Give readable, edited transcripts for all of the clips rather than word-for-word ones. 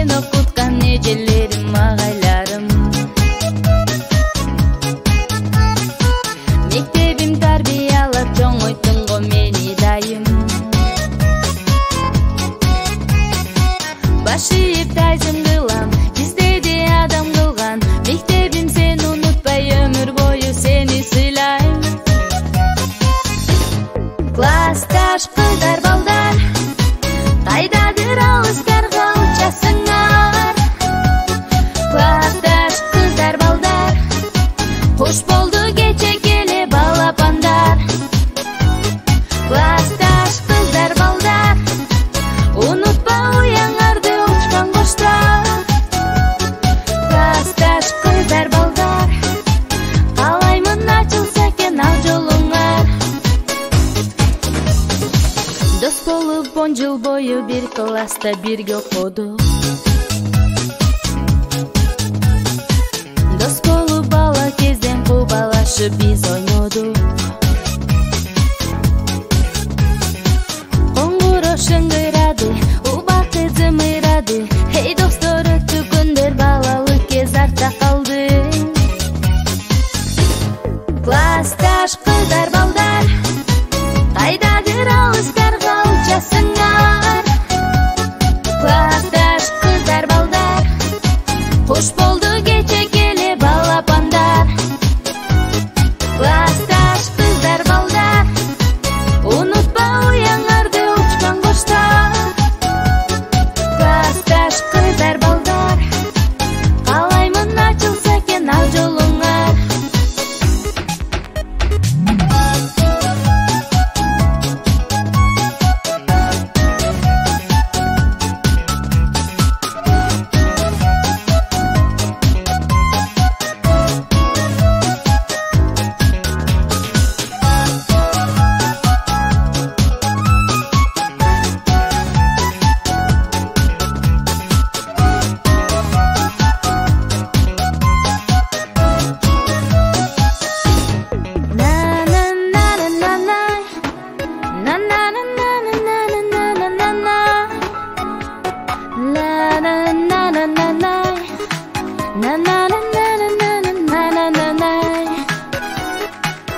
мен окуткан эжелерим агайларым. Мектебим тарбиялап чоңойттун го мени дайым. Баш ийип тайзым кылам, издеди адам кылган. Мектебим сени унутпай өмүр бою сени сыйлайм. Классташ кыздар балдар, кайдадыр алыстарга учасыңар. Классташ кыздар балдар, кош болду кече келе балапандар. Классташ кыздар балдар, унутпа уяңарды учкан коштар. Классташ кыздар балдар, каалаймын ачылса экен ал жолуңар. Дос болуп 10 жыл бою бир класста бирге окудук. Дос болуп бала кезден кубалашып биз ойнодук. Коңгуроо шыңгырады, убакыт зымырады. Эй достор, өттү күндөр, балалык кез артта калды. Классташ кыздар балдар, кайдадыр алыстарга учасыңар. Классташ кыздар балдар, кош болду кече келе балапандар. Классташ кыздар балдар, унутпа уяңарды учкан коштар. Классташ кыздар балдар, каалаймын ачылса экен ал жолуңар.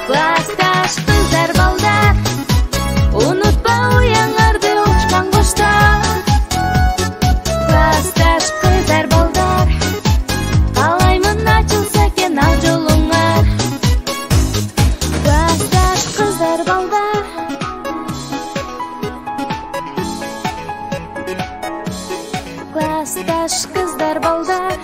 Классташ кыздар балдар, унутпа уяңарды учкан коштар. Классташ кыздар балдар, каалаймын ачылса экен ал жолуңар. Классташ кыздар балдар, классташ кыздар балдар.